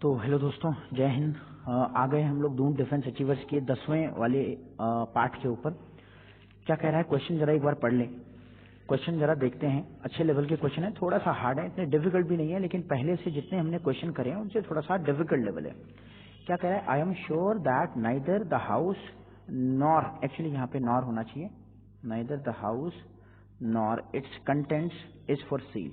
तो हेलो दोस्तों, जय हिंद। आ गए हम लोग दून डिफेंस अचीवर्स के 10वें वाले पार्ट के ऊपर। क्या कह रहा है क्वेश्चन, जरा एक बार पढ़ लें। क्वेश्चन जरा देखते हैं। अच्छे लेवल के क्वेश्चन है, थोड़ा सा हार्ड है, इतने डिफिकल्ट भी नहीं है, लेकिन पहले से जितने हमने क्वेश्चन करे हैं उनसे थोड़ा सा डिफिकल्ट लेवल है। क्या कह रहा है, I am sure that neither the house nor, actually यहाँ पे नॉर होना चाहिए, neither the house nor its contents is for sale.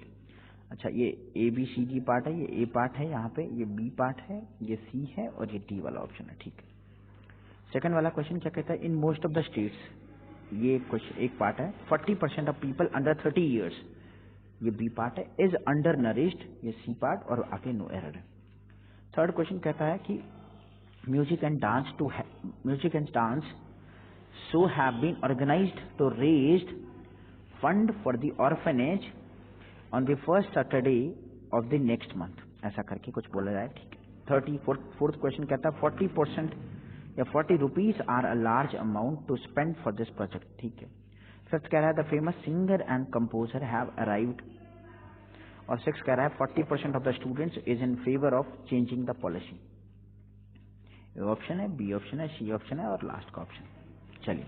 अच्छा, ये A B C D part है, ये ए पार्ट है, यहाँ पे ये बी पार्ट है, ये सी है और ये डी वाला ऑप्शन है। ठीक है। सेकंड वाला क्वेश्चन क्या कहता है, in most of the states, ये क्वेश्चन एक पार्ट है, 40% ऑफ पीपल अंडर 30 ईयर्स, ये बी पार्ट है, इज अंडर नरिश्ड, ये सी पार्ट, और आगे नो एरर है। थर्ड क्वेश्चन कहता है कि music and dance so have been organised to raise fund for the orphanage on the first Saturday of the next month, ऐसा करके कुछ बोला जाए। ठीक है। फोर्थ क्वेश्चन कहता है 40% या 40 rupees are a large amount to spend for this project. ठीक है। फिफ्थ कह रहा है the famous singer and composer have arrived, और सिक्स कह रहा है 40% of the students is in favour of changing the policy. A option है, बी ऑप्शन है, सी ऑप्शन है और लास्ट का ऑप्शन। चलिए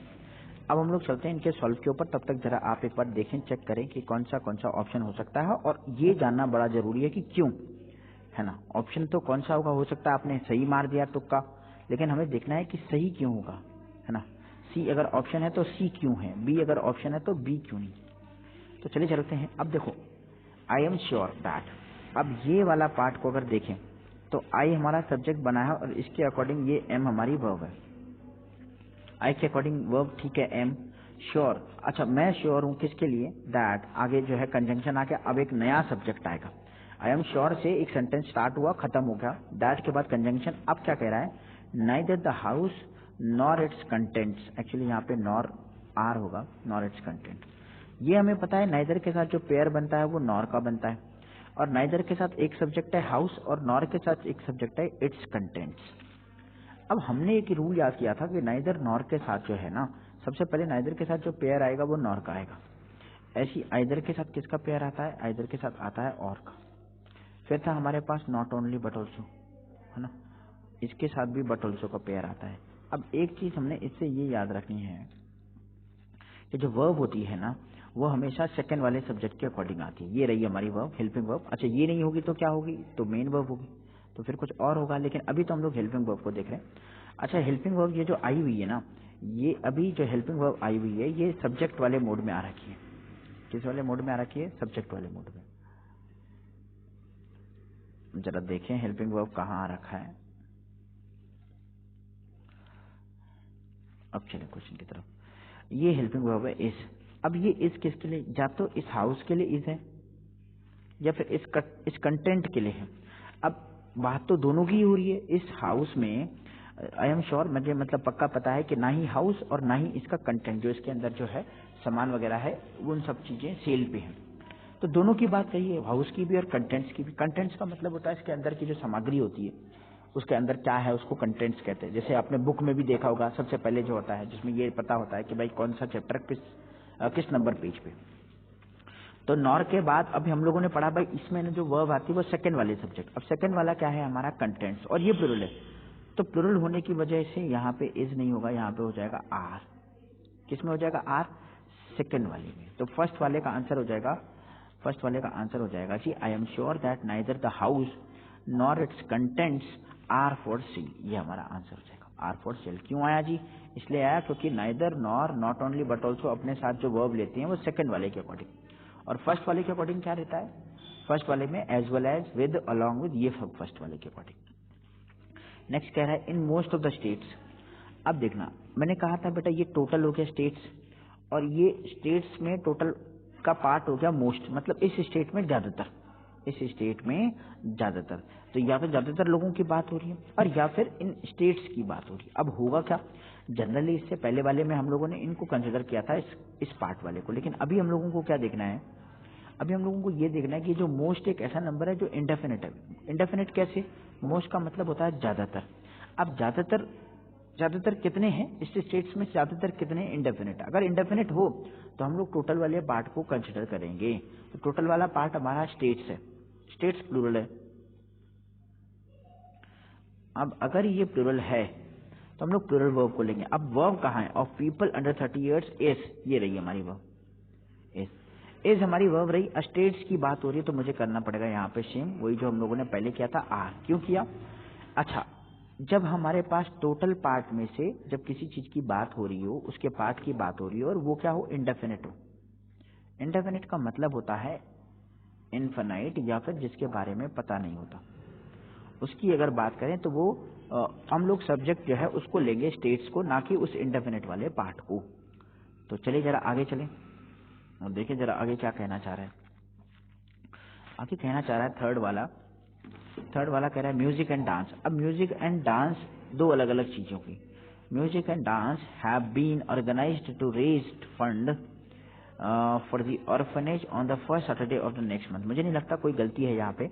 अब हम लोग चलते हैं इनके सॉल्व के ऊपर। तब तक जरा आप एक बार देखें, चेक करें कि कौन सा ऑप्शन हो सकता है, और ये जानना बड़ा जरूरी है कि क्यों, है ना। ऑप्शन तो कौन सा होगा, हो सकता है आपने सही मार दिया तुक्का, लेकिन हमें देखना है कि सही क्यों होगा, है ना। सी अगर ऑप्शन है तो सी क्यों है, बी अगर ऑप्शन है तो बी क्यों नहीं। तो चलिए चलते हैं। अब देखो, आई एम श्योर दैट, अब ये वाला पार्ट को अगर देखें तो आई हमारा सब्जेक्ट बना है और इसके अकॉर्डिंग ये एम हमारी वर्ब है, आई के अकॉर्डिंग वर्ब, ठीक है, एम। श्योर, अच्छा मैं श्योर हूं किसके लिए, दैट, आगे जो है कंजंक्शन आ गया, अब एक नया सब्जेक्ट आएगा। आई एम श्योर से एक सेंटेंस स्टार्ट हुआ, खत्म हो गया, दैट के बाद कंजंक्शन। अब क्या कह रहा है, neither the house nor its contents, actually यहाँ पे नॉर आर होगा, नॉर इट्स कंटेंट। ये हमें पता है नाइदर के साथ जो पेयर बनता है वो नॉर का बनता है, और नाइदर के साथ एक सब्जेक्ट है हाउस और नॉर के साथ एक सब्जेक्ट है इट्स कंटेंट्स। अब हमने एक रूल याद किया था कि नाइदर नॉर के साथ जो है ना, सबसे पहले नाइदर के साथ जो पेयर आएगा वो नॉर का आएगा। ऐसी आइदर के साथ किसका पेयर आता है, आइदर के साथ आता है और का। फिर था हमारे पास नॉट ओनली बट ऑल्सो, है ना, इसके साथ भी बट ऑल्सो का पेयर आता है। अब एक चीज हमने इससे ये याद रखनी है कि जो वर्ब होती है ना, वो हमेशा सेकंड वाले सब्जेक्ट के अकॉर्डिंग आती है। ये रही हमारी वर्ब, हेल्पिंग वर्ब। अच्छा, ये नहीं होगी तो क्या होगी, तो मेन वर्ब होगी, तो फिर कुछ और होगा, लेकिन अभी तो हम लोग हेल्पिंग वर्ब को देख रहे हैं। अच्छा, हेल्पिंग वर्ब ये जो आई हुई है ना, ये अभी जो हेल्पिंग वर्ब आई हुई है ये सब्जेक्ट वाले मोड में आ रखी है। किस वाले मोड में आ रखी है, सब्जेक्ट वाले मोड में। जरा देखें हेल्पिंग वर्ब कहाँ आ रखा है। अब चले क्वेश्चन की तरफ। ये हेल्पिंग वर्ब है इज। अब ये इज किसके लिए, या तो इस हाउस के लिए इज है या फिर इस कंटेंट के लिए है। अब बात तो दोनों की हो रही है। इस हाउस में आई एम श्योर, मुझे मतलब पक्का पता है कि ना ही हाउस और ना ही इसका कंटेंट, जो इसके अंदर जो है सामान वगैरह है, उन सब चीजें सेल पे हैं। तो दोनों की बात कही है, हाउस की भी और कंटेंट्स की भी। कंटेंट्स का मतलब होता है इसके अंदर की जो सामग्री होती है, उसके अंदर क्या है उसको कंटेंट्स कहते हैं। जैसे आपने बुक में भी देखा होगा, सबसे पहले जो होता है जिसमें ये पता होता है कि भाई कौन सा चैप्टर किस नंबर पेज पे। तो नॉर के बाद अभी हम लोगों ने पढ़ा भाई इसमें जो वर्ब आती है वो सेकंड वाले सब्जेक्ट। अब सेकंड वाला क्या है हमारा, कंटेंट्स, और ये प्लुरल है। तो प्लुरल होने की वजह से यहाँ पे इज नहीं होगा, यहाँ पे हो जाएगा आर। किसमें हो जाएगा, आर, सेकंड वाले में। तो फर्स्ट वाले का आंसर हो जाएगा जी, I am sure that neither the house nor its contents are for sale. ये हमारा आंसर हो जाएगा, आर फॉर सेल। क्यों आया जी, इसलिए आया क्योंकि neither nor not only but also अपने साथ जो वर्ब लेते हैं वो सेकंड वाले के अकॉर्डिंग, और फर्स्ट वाले के अकॉर्डिंग क्या रहता है, फर्स्ट वाले में as well as, with, along with, ये सब फर्स्ट वाले के अकॉर्डिंग। नेक्स्ट कह रहा है in most of the states. अब देखना, मैंने कहा था बेटा ये टोटल हो गया स्टेट्स, और ये स्टेट्स में टोटल का पार्ट हो गया मोस्ट, मतलब इस स्टेट में ज्यादातर, इस स्टेट में ज्यादातर। तो या फिर ज्यादातर लोगों की बात हो रही है और या फिर इन स्टेट्स की बात हो रही है। अब होगा क्या, जनरली इससे पहले वाले में हम लोगों ने इनको कंसिडर किया था इस पार्ट वाले को, लेकिन अभी हम लोगों को क्या देखना है, अभी हम लोगों को ये देखना है कि जो मोस्ट एक ऐसा नंबर है जो इंडेफिनिट है। इंडेफिनिट कैसे, मोस्ट का मतलब होता है ज्यादातर। अब ज्यादातर कितने हैं इस स्टेट्स में, ज्यादातर कितने इंडेफिनिट। अगर इंडेफिनिट हो तो हम लोग टोटल वाले पार्ट को कंसिडर करेंगे। तो टोटल वाला पार्ट हमारा स्टेट्स है, स्टेट्स प्लूरल है, अब अगर ये प्लूरल है तो हम लोग प्लूरल वर्ब को लेंगे। अब वर्ब कहाँ है? Of people under 30 years is, ये रही हमारी वर्ब इज हमारी वर्ब रही। स्टेट्स की बात हो रही है तो मुझे करना पड़ेगा यहाँ पे सेम वही जो हम लोगों ने पहले किया था, आर। क्यों किया? अच्छा, जब हमारे पास टोटल पार्ट में से जब किसी चीज की बात हो रही हो, उसके पार्ट की बात हो रही हो और वो क्या हो? इंडेफिनिट हो। इंडेफिनिट का मतलब होता है इनफाइनाइट या फिर जिसके बारे में पता नहीं होता, उसकी अगर बात करें तो वो हम लोग सब्जेक्ट जो है उसको लेंगे, स्टेट्स को, ना कि उस इंडेफिनिट वाले पार्ट को। तो चलिए जरा आगे चलें और देखिए जरा आगे क्या कहना चाह रहा है। आगे कहना चाह रहा है थर्ड वाला कह रहा है म्यूजिक एंड डांस। अब म्यूजिक एंड डांस दो अलग अलग चीजों की। Music and dance have been organised to raise fund for the orphanage on the first Saturday of the next month. मुझे नहीं लगता कोई गलती है यहाँ पे।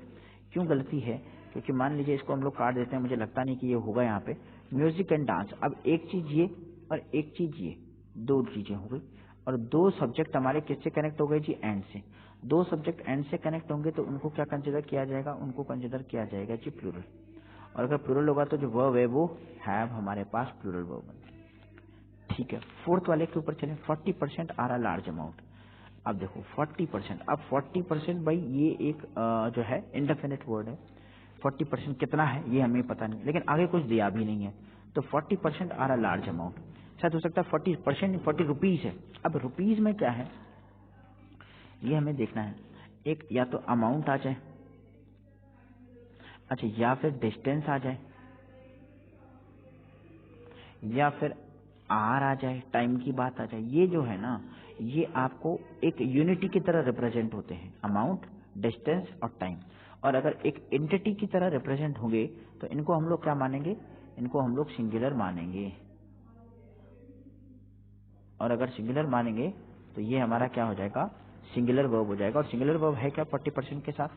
क्यों गलती है? क्योंकि मान लीजिए इसको हम लोग काट देते हैं, मुझे लगता नहीं कि ये होगा यहाँ पे म्यूजिक एंड डांस। अब एक चीज ये और एक चीज ये, दो चीजें हो गई और दो सब्जेक्ट हमारे किससे कनेक्ट हो गए जी? एंड से। दो सब्जेक्ट एंड से कनेक्ट होंगे तो उनको क्या कंसिडर किया जाएगा? उनको कंसिडर किया जाएगा जी प्लूरल। और अगर प्लूरल होगा तो जो वर्ब है वो हैव हमारे पास प्लूरल वर्ब है। ठीक है, फोर्थ वाले के ऊपर चलें। 40% आर अ लार्ज अमाउंट। अब देखो 40%, अब 40% भाई ये एक जो है इंडेफिनिट वर्ड है। 40% कितना है ये हमें पता नहीं, लेकिन आगे कुछ दिया भी नहीं है। तो 40% आर अ लार्ज अमाउंट, शायद हो सकता है 40% 40 रुपीज है। अब रुपीज में क्या है ये हमें देखना है। एक या तो अमाउंट आ जाए, अच्छा, या फिर डिस्टेंस आ जाए, या फिर आर आ जाए, टाइम की बात आ जाए। ये जो है ना, ये आपको एक यूनिटी की तरह रिप्रेजेंट होते हैं, अमाउंट, डिस्टेंस और टाइम। और अगर एक एंटिटी की तरह रिप्रेजेंट होंगे तो इनको हम लोग क्या मानेंगे? इनको हम लोग सिंगुलर मानेंगे। और अगर सिंगुलर मानेंगे तो ये हमारा क्या हो जाएगा? सिंगुलर वर्ब हो जाएगा। और सिंगुलर वर्ब है क्या? 40% के साथ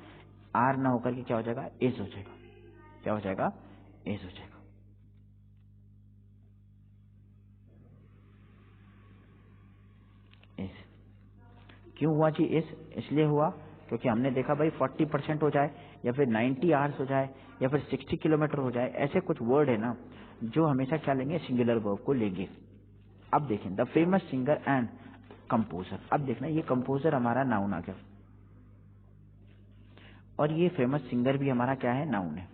आर ना होकर के क्या हो जाएगा? इज हो जाएगा। क्या हो जाएगा? इज हो जाएगा। क्यों हुआ जी इस? इसलिए हुआ क्योंकि हमने देखा भाई 40% हो जाए या फिर 90 आवर्स हो जाए या फिर 60 किलोमीटर हो जाए, ऐसे कुछ वर्ड है ना जो हमेशा क्या लेंगे? सिंगुलर वर्ब को लेंगे। अब देखें the famous singer and composer. अब देखना ये कंपोजर हमारा नाउन आ गया और ये फेमस सिंगर भी हमारा क्या है? नाउन है।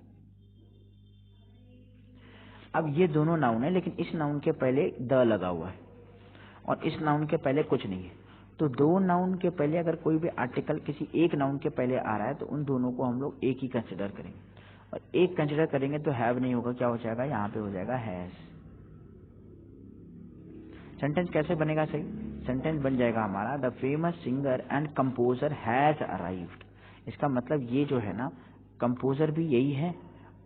अब ये दोनों नाउन है, लेकिन इस नाउन के पहले द लगा हुआ है और इस नाउन के पहले कुछ नहीं है। तो दो नाउन के पहले अगर कोई भी आर्टिकल किसी एक नाउन के पहले आ रहा है तो उन दोनों को हम लोग एक ही कंसिडर करेंगे। और एक कंसिडर करेंगे तो हैव नहीं होगा, क्या हो जाएगा? यहाँ पे हो जाएगा हैज। सेंटेंस कैसे बनेगा सही? सेंटेंस बन जाएगा हमारा the famous singer and composer has arrived. इसका मतलब ये जो है ना, कंपोजर भी यही है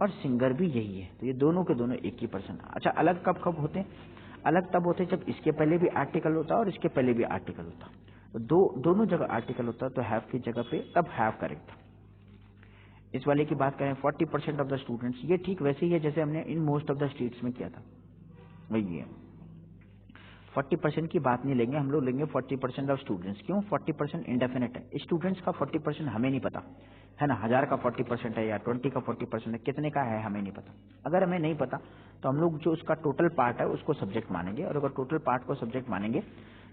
और सिंगर भी यही है, तो ये दोनों के दोनों एक ही पर्सन। अच्छा, अलग कब कब होते हैं? अलग तब होते जब इसके पहले भी आर्टिकल होता और इसके पहले भी आर्टिकल होता। तो दोनों जगह आर्टिकल होता तो हैव की जगह पे तब हैव करेक्ट था। इस वाले की बात करें 40% ऑफ द स्टूडेंट्स, ये ठीक वैसे ही है जैसे हमने इन मोस्ट ऑफ द स्टेट्स में किया था, वही है। 40% की बात नहीं लेंगे हम लोग, लेंगे 40% ऑफ स्टूडेंट्स। क्यों? 40% इंडेफिनिट है। स्टूडेंट्स का 40% हमें नहीं पता है ना, 1000 का 40% है या 20 का 40% है, कितने का है हमें नहीं पता। अगर हमें नहीं पता तो हम लोग जो उसका टोटल पार्ट है उसको सब्जेक्ट मानेंगे, और अगर टोटल पार्ट को सब्जेक्ट मानेंगे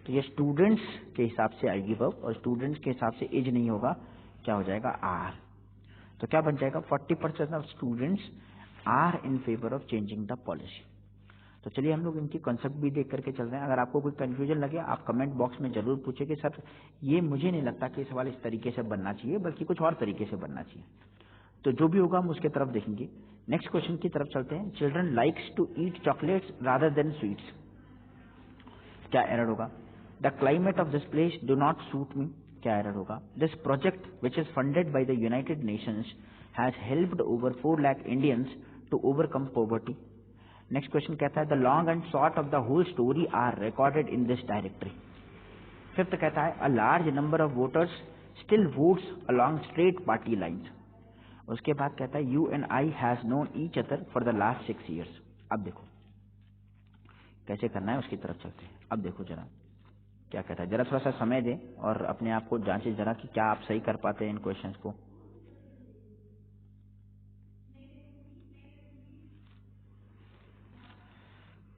तो ये स्टूडेंट्स के हिसाब से आएगी वर्ब, और स्टूडेंट्स के हिसाब से एज नहीं होगा, क्या हो जाएगा? आर। तो क्या बन जाएगा? 40% of students are in favour of changing the policy. तो चलिए हम लोग इनकी कॉन्सेप्ट भी देख करके चल रहे हैं। अगर आपको कोई कंफ्यूजन लगे आप कमेंट बॉक्स में जरूर पूछे कि सर ये मुझे नहीं लगता कि सवाल इस तरीके से बनना चाहिए, बल्कि कुछ और तरीके से बनना चाहिए। तो जो भी होगा हम उसके तरफ देखेंगे। नेक्स्ट क्वेश्चन की तरफ चलते हैं। Children likes to eat chocolates rather than sweets. क्या एरर होगा? The climate of this place do not suit me. क्या एरर होगा? This project which is funded by the United Nations has helped over 4 lakh Indians to overcome poverty. Next question कहता है the long and short of the whole story are recorded in this directory. Fifth कहता है a large number of voters still votes along straight party lines. उसके बाद कहता है you and I has known each other for the last 6 years। अब देखो कैसे करना है उसकी तरफ चलते हैं। अब देखो जरा क्या कहता है, जरा थोड़ा सा समय दें और अपने आप को जांचें जरा कि क्या आप सही कर पाते हैं इन क्वेश्चंस को।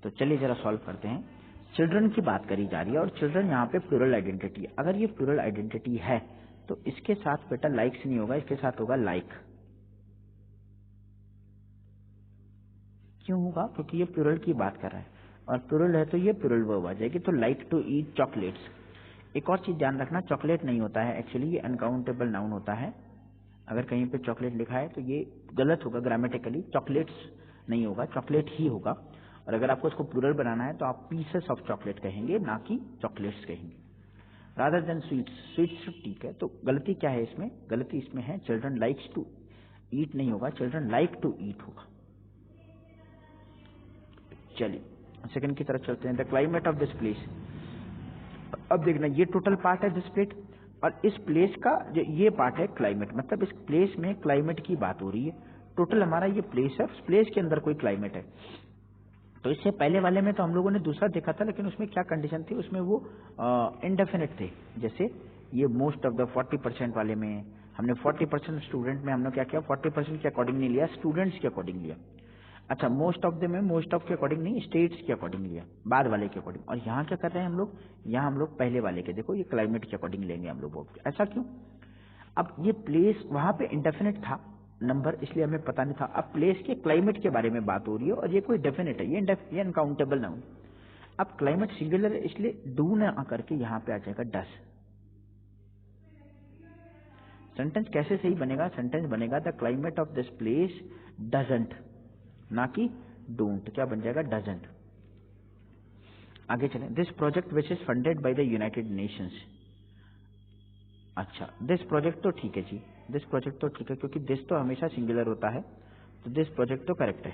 तो चलिए जरा सॉल्व करते हैं। चिल्ड्रन की बात करी जा रही है और चिल्ड्रन यहाँ पे प्लूरल आइडेंटिटी। अगर ये प्लूरल आइडेंटिटी है तो इसके साथ बेटा लाइक्स नहीं होगा, इसके साथ होगा लाइक। क्यों होगा? क्योंकि ये प्लूरल की बात कर रहा है और प्लूरल है तो ये प्लूरल वर्ब आ जाएगी। तो लाइक टू ईट चॉकलेट्स। एक और चीज ध्यान रखना, चॉकलेट नहीं होता है एक्चुअली, ये अनकाउंटेबल नाउन होता है। अगर कहीं पे चॉकलेट लिखा है तो ये गलत होगा ग्रामेटिकली, चॉकलेट्स नहीं होगा, चॉकलेट ही होगा। और अगर आपको इसको प्लूरल बनाना है तो आप पीसेस ऑफ चॉकलेट कहेंगे, ना कि चॉकलेट्स कहेंगे। रादर देन स्वीट्स, स्वीट्स ठीक है। तो गलती क्या है इसमें? गलती इसमें है चिल्ड्रन लाइक्स टू ईट नहीं होगा, चिल्ड्रन लाइक टू ईट होगा। चलिए सेकंड की तरफ चलते हैं। The climate of this place. अब देखना ये टोटल पार्ट है दिस प्लेस और इस प्लेस का जो ये पार्ट है क्लाइमेट, मतलब इस प्लेस में क्लाइमेट की बात हो रही है। टोटल हमारा ये प्लेस है, उस प्लेस के अंदर कोई क्लाइमेट है। तो इससे पहले वाले में तो हम लोगों ने दूसरा देखा था, लेकिन उसमें क्या कंडीशन थी? उसमें वो इंडेफिनिट थे। जैसे ये मोस्ट ऑफ द 40% वाले में हमने 40% स्टूडेंट में हमने क्या किया? 40% के अकॉर्डिंग नहीं लिया, स्टूडेंट्स के अकॉर्डिंग लिया। अच्छा, मोस्ट ऑफ द में मोस्ट ऑफ के अकॉर्डिंग नहीं, स्टेट्स के अकॉर्डिंग लिया, बाद वाले के अकॉर्डिंग। और यहाँ क्या कर रहे हैं हम लोग? यहाँ हम लोग पहले वाले के, देखो ये क्लाइमेट के अकॉर्डिंग लेंगे हम लोग। ऐसा क्यों? अब ये प्लेस वहां पे इंडेफिनिट था नंबर, इसलिए हमें पता नहीं था। अब प्लेस के क्लाइमेट के बारे में बात हो रही है और ये कोई डेफिनेट है, ये अनकाउंटेबल नाउन। अब क्लाइमेट सिंगुलर है इसलिए डू न आकर के यहाँ पे आ जाएगा डस। सेंटेंस कैसे सही बनेगा? सेंटेंस बनेगा the climate of this place doesn't, ना कि डोंट। क्या बन जाएगा? डजंट। आगे चलें। This project which is funded by the United Nations. अच्छा, दिस प्रोजेक्ट तो ठीक है जी, दिस प्रोजेक्ट तो ठीक है, क्योंकि दिस तो हमेशा सिंगुलर होता है, तो दिस प्रोजेक्ट तो करेक्ट है।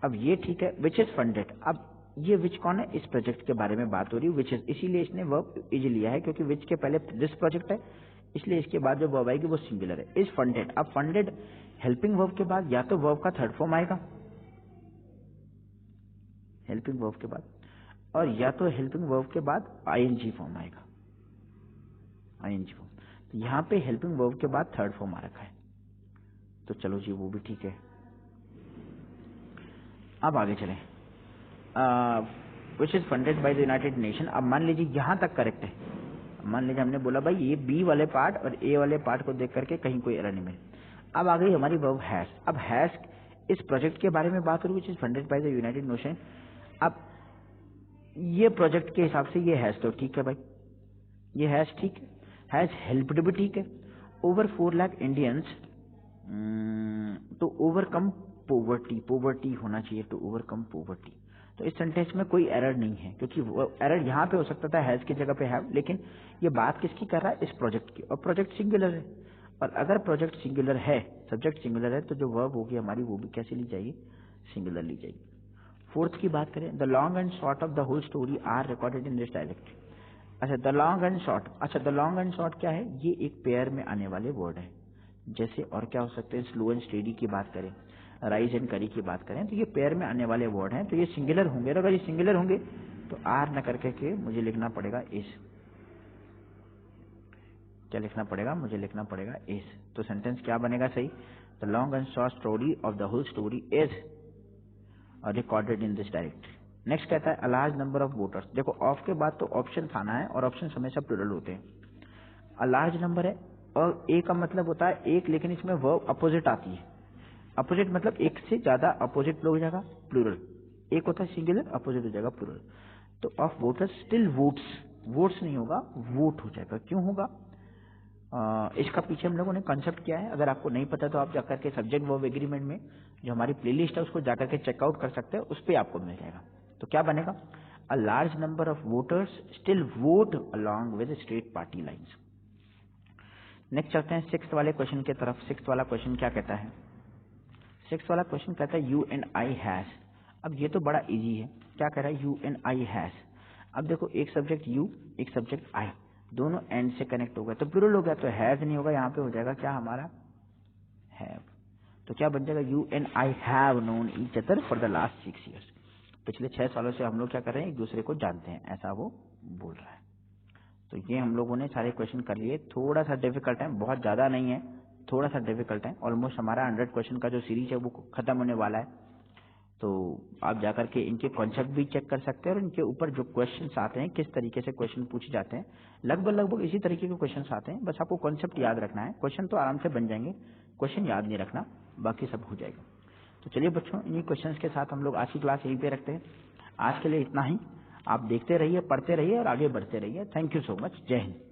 अब ये ठीक है, विच इज फंडेड। अब ये विच कौन है? इस प्रोजेक्ट के बारे में बात हो रही है, विच इज, इसीलिए इसने वर्ब इज लिया है, क्योंकि विच के पहले दिस प्रोजेक्ट है, इसलिए इसके बाद जो वर्ब आएगी वो सिंगुलर है। Is funded. अब फंडेड हेल्पिंग वर्ब के बाद या तो वर्ब का थर्ड फॉर्म आएगा हेल्पिंग वर्ब के बाद, और या तो हेल्पिंग वर्ब के बाद आईएनजी फॉर्म आएगा, आईएनजी फॉर्म। तो यहाँ पे हेल्पिंग वर्ब के बाद थर्ड फॉर्म आ रखा है, तो चलो जी वो भी ठीक है। अब आगे चलें। विच is funded by the United nation. अब मान लीजिए यहाँ तक करेक्ट है। मान लीजिए हमने बोला भाई ये बी वाले पार्ट और ए वाले पार्ट को देख करके कहीं कोई एरर नहीं मिले। अब आ गई हमारी वर्ब हैज। अब हैज इस प्रोजेक्ट के बारे में बात हो रही है, विच is funded by the United nation. अब ये प्रोजेक्ट के हिसाब से ये हैज तो ठीक है भाई, ये हैज ठीक है, हैज हेल्प्ड भी ठीक है। Over 4 lakh Indians to overcome poverty, poverty होना चाहिए, टू ओवरकम पोवर्टी। तो इस सेंटेंस में कोई एरर नहीं है, क्योंकि एरर यहाँ पे हो सकता था हैज की जगह पे हैव, लेकिन ये बात किसकी कर रहा है? इस प्रोजेक्ट की, और प्रोजेक्ट सिंगुलर है। और अगर प्रोजेक्ट सिंगुलर है, सब्जेक्ट सिंगुलर है, तो जो वर्ब होगी हमारी वो भी कैसे ली जाएगी? सिंगुलर ली जाएगी। फोर्थ की बात करें, the long and short of the whole story are recorded in this dialect. अच्छा, द लॉन्ग एंड शॉर्ट। अच्छा, द लॉन्ग एंड शॉर्ट क्या है? ये एक पेयर में आने वाले वर्ड है। जैसे और क्या हो सकते हैं? स्लो एंड स्टेडी की बात करें, राइज एंड करी की बात करें, तो ये पेयर में आने वाले वर्ड हैं, तो ये सिंगुलर होंगे। और अगर ये सिंगुलर होंगे तो आर न करके के मुझे लिखना पड़ेगा इस। क्या लिखना पड़ेगा? मुझे लिखना पड़ेगा इस। तो सेंटेंस क्या बनेगा सही? The long and short story of the whole story is recorded in this direct. Next कहता है a large number of voters. देखो ऑफ के बाद तो ऑप्शन आना है और ऑप्शन हमेशा प्लूरल होते हैं। अ लार्ज नंबर है और ए का मतलब होता है एक, लेकिन इसमें वर्ब अपोजिट आती है। अपोजिट मतलब एक से ज्यादा, अपोजिट हो जाएगा प्लूरल। एक होता है सिंगुलर, अपोजिट हो जाएगा प्लूरल। तो of voters still votes, votes नहीं होगा, वोट हो जाएगा। क्यों होगा? इसका पीछे हम लोगों ने कंसेप्ट किया है। अगर आपको नहीं पता तो आप जाकर के सब्जेक्ट वर्ब एग्रीमेंट में जो हमारी प्लेलिस्ट है उसको जाकर के चेकआउट कर सकते हैं, उस पर आपको मिल जाएगा। तो क्या बनेगा? अ large number of voters still vote along with state party lines. Next चलते हैं सिक्स्थ वाले क्वेश्चन की तरफ। सिक्स्थ वाला क्वेश्चन क्या कहता है? सिक्स्थ वाला क्वेश्चन कहता है यू एंड आई हैज। अब ये तो बड़ा इजी है। क्या कह रहा है? You and I has. अब देखो एक सब्जेक्ट यू, एक सब्जेक्ट आई, दोनों एंड से कनेक्ट हो गए तो प्लूरल हो गया, तो हैज नहीं होगा, यहाँ पे हो जाएगा क्या हमारा? हैव। तो क्या बन जाएगा? You and I have known each other for the last 6 years। पिछले 6 सालों से हम लोग क्या कर रहे हैं? एक दूसरे को जानते हैं, ऐसा वो बोल रहा है। तो ये हम लोगों ने सारे क्वेश्चन कर लिए। थोड़ा सा डिफिकल्ट है, बहुत ज्यादा नहीं है, थोड़ा सा डिफिकल्ट है। ऑलमोस्ट हमारा 100 क्वेश्चन का जो सीरीज है वो खत्म होने वाला है। तो आप जाकर के इनके कॉन्सेप्ट भी चेक कर सकते हैं और इनके ऊपर जो क्वेश्चंस आते हैं, किस तरीके से क्वेश्चन पूछे जाते हैं, लगभग इसी तरीके के क्वेश्चंस आते हैं। बस आपको कॉन्सेप्ट याद रखना है, क्वेश्चन तो आराम से बन जाएंगे, क्वेश्चन याद नहीं रखना, बाकी सब हो जाएगा। तो चलिए बच्चों, इन्हीं क्वेश्चंस के साथ हम लोग आज की क्लास यहीं पे रखते हैं। आज के लिए इतना ही। आप देखते रहिए, पढ़ते रहिए और आगे बढ़ते रहिए। Thank you so much. जय हिंद।